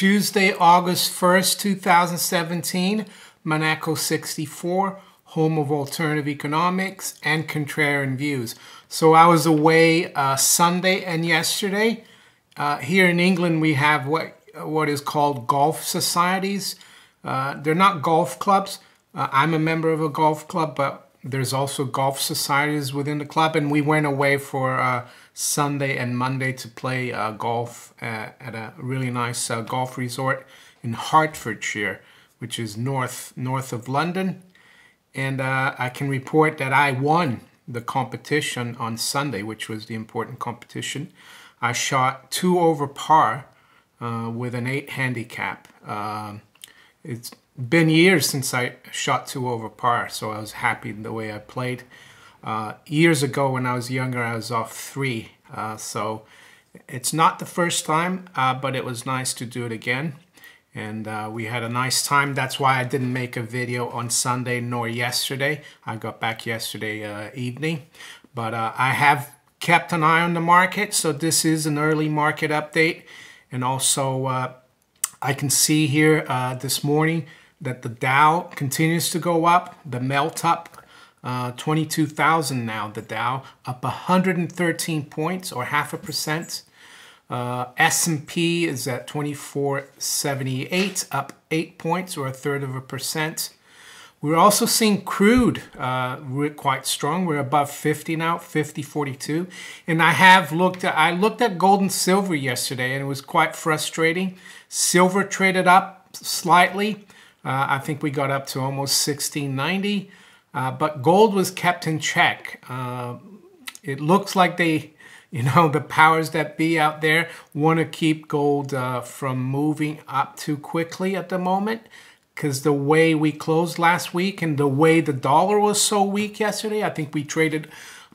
Tuesday, August 1st, 2017, Monaco 64, home of alternative economics and contrarian views. So I was away Sunday and yesterday. Here in England, we have what is called golf societies. They're not golf clubs. I'm a member of a golf club, but there's also golf societies within the club, and we went away for Sunday and Monday to play golf at a really nice golf resort in Hertfordshire, which is north of London. And I can report that I won the competition on Sunday, which was the important competition. I shot 2 over par with an 8 handicap. It's been years since I shot 2 over par, so I was happy the way I played. Years ago when I was younger, I was off 3. So it's not the first time, but it was nice to do it again. And we had a nice time. That's why I didn't make a video on Sunday nor yesterday. I got back yesterday evening. But I have kept an eye on the market, so this is an early market update. And also I can see here this morning that the Dow continues to go up, the melt up, 22,000 now, the Dow, up 113 points or 0.5%. S&P is at 2478, up 8 points or 1/3%. We're also seeing crude quite strong. We're above 50 now, 50.42. And I looked at gold and silver yesterday, and it was quite frustrating. Silver traded up slightly. I think we got up to almost 1690, but gold was kept in check. It looks like they, the powers that be out there want to keep gold from moving up too quickly at the moment, because the way we closed last week and the way the dollar was so weak yesterday, I think we traded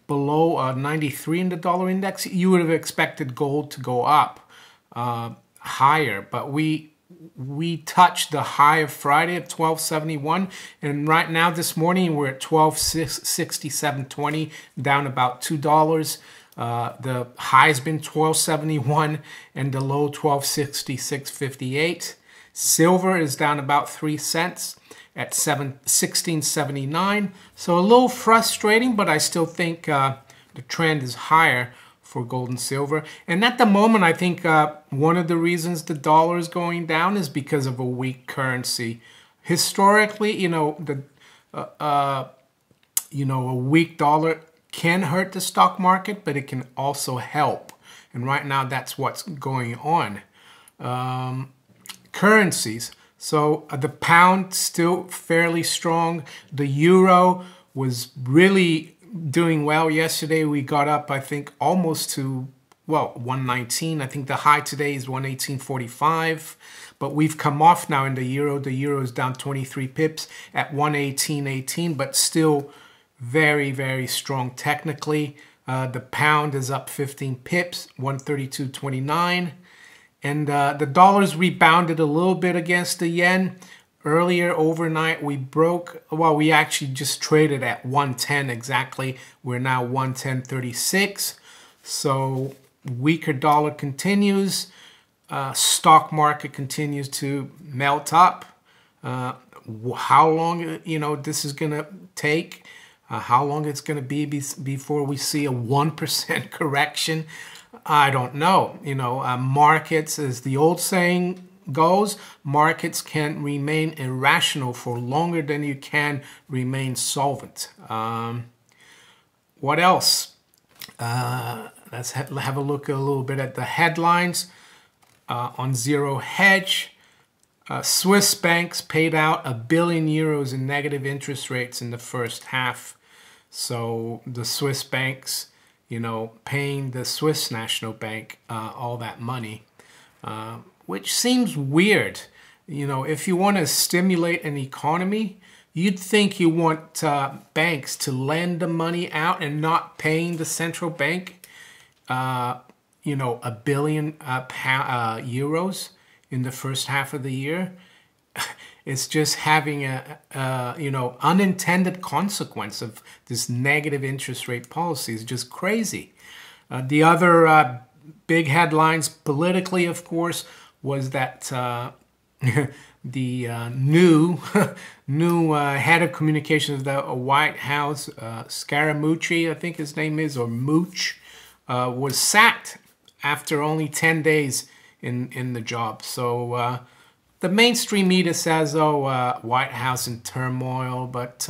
below 93 in the dollar index. You would have expected gold to go up higher, but we touched the high of Friday at 1271, and right now this morning we're at 1267.20, down about $2. The high's been 1271 and the low 1266.58. Silver is down about 3 cents at 1679. So a little frustrating, but I still think the trend is higher for gold and silver. And at the moment, I think one of the reasons the dollar is going down is because of a weak currency. Historically, a weak dollar can hurt the stock market, but it can also help. And right now, that's what's going on. Currencies. So the pound still fairly strong. The euro was really doing well yesterday. We got up, I think, almost to, 119. I think the high today is 118.45. But we've come off now in the euro. The euro is down 23 pips at 118.18, but still very, very strong technically. The pound is up 15 pips, 132.29. And the dollar's rebounded a little bit against the yen. Earlier overnight, we we actually just traded at 110 exactly. We're now 110.36. So weaker dollar continues. Stock market continues to melt up. How long, this is going to take, how long it's going to be before we see a 1% correction, I don't know. Markets, as the old saying goes, markets can remain irrational for longer than you can remain solvent. What else? Let's have a look a little bit at the headlines. On Zero Hedge, Swiss banks paid out €1 billion in negative interest rates in the first half. So the Swiss banks, paying the Swiss National Bank all that money. Which seems weird. If you want to stimulate an economy, you'd think you want banks to lend the money out and not paying the central bank, €1 billion euros in the first half of the year. It's just having a unintended consequence of this negative interest rate policy is just crazy. The other big headlines politically, of course, was that the new new head of communications of the White House, Scaramucci, I think his name is, or Mooch, was sacked after only 10 days in the job. So the mainstream media says, oh, White House in turmoil, but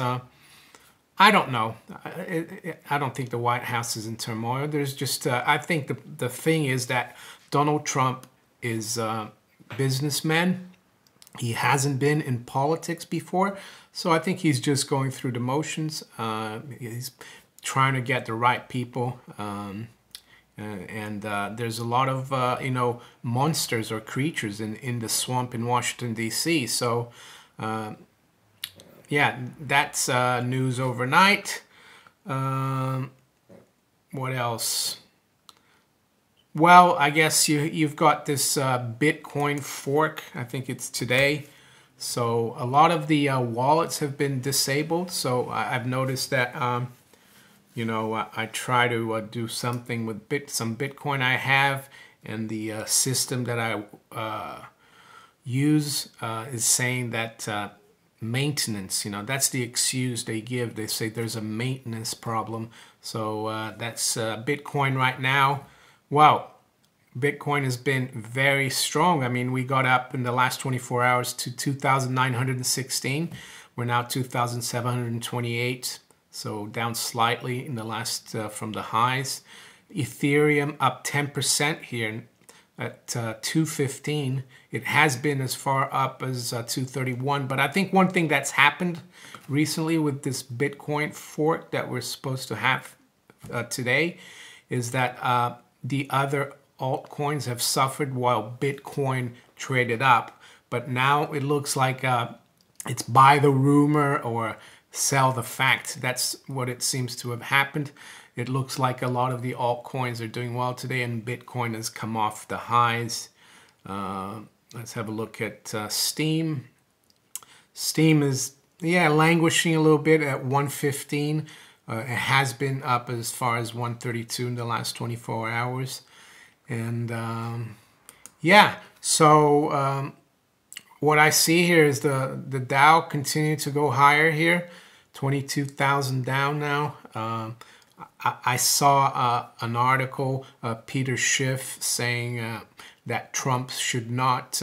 I don't know. I don't think the White House is in turmoil. There's just, I think the thing is that Donald Trump is a businessman. He hasn't been in politics before, so I think he's just going through the motions. He's trying to get the right people, and there's a lot of you know, monsters or creatures in the swamp in Washington D.C. So yeah, that's news overnight. What else? Well, I guess you've got this Bitcoin fork. I think it's today. So a lot of the wallets have been disabled. So I've noticed that, you know, I try to do something with some Bitcoin I have, and the system that I use is saying that maintenance, you know, that's the excuse they give. They say there's a maintenance problem. So that's Bitcoin right now. Wow, Bitcoin has been very strong. I mean, we got up in the last 24 hours to 2,916. We're now 2,728, so down slightly in the last from the highs. Ethereum up 10% here at 215. It has been as far up as 231. But I think one thing that's happened recently with this Bitcoin fork that we're supposed to have today is that the other altcoins have suffered while Bitcoin traded up. But now it looks like it's buy the rumor or sell the fact. That's what it seems to have happened. It looks like a lot of the altcoins are doing well today, and Bitcoin has come off the highs. Let's have a look at Steam. Steam is, yeah, languishing a little bit at 115. It has been up as far as 132 in the last 24 hours. And yeah, so what I see here is the Dow continue to go higher here, 22,000 down now. I saw an article, Peter Schiff, saying that Trump should not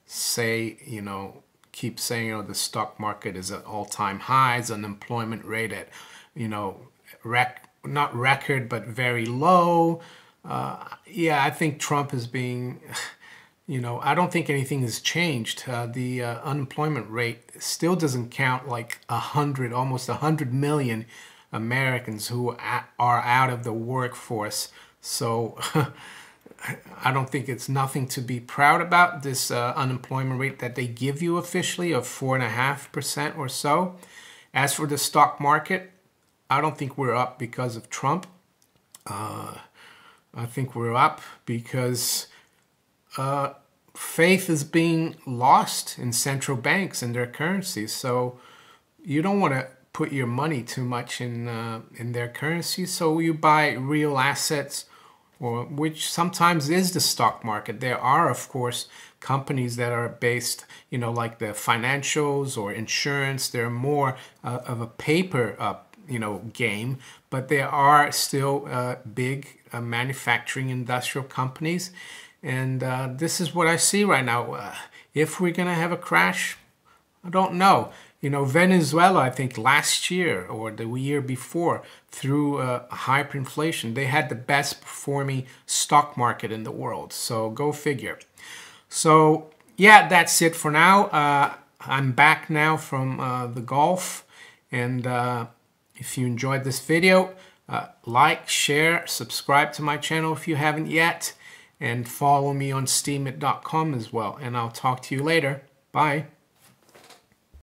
say, you know, keep saying, you know, the stock market is at all-time highs, unemployment rate at, you know, not record, but very low. Yeah, I think Trump is being, you know, I don't think anything has changed. The unemployment rate still doesn't count like almost 100 million Americans who are out of the workforce. So I don't think it's nothing to be proud about, this unemployment rate that they give you officially of 4.5% or so. As for the stock market, I don't think we're up because of Trump. I think we're up because faith is being lost in central banks and their currencies. So you don't want to put your money too much in their currency. So you buy real assets, or which sometimes is the stock market. There are, of course, companies that are based, you know, like the financials or insurance. They're more of a paper you know, game, but there are still big manufacturing industrial companies, and this is what I see right now. If we're gonna have a crash, I don't know. You know, Venezuela, I think last year or the year before, through hyperinflation, they had the best performing stock market in the world. So go figure. So yeah, that's it for now. I'm back now from the Gulf, and if you enjoyed this video, like, share, subscribe to my channel if you haven't yet, and follow me on steemit.com as well. And I'll talk to you later. Bye.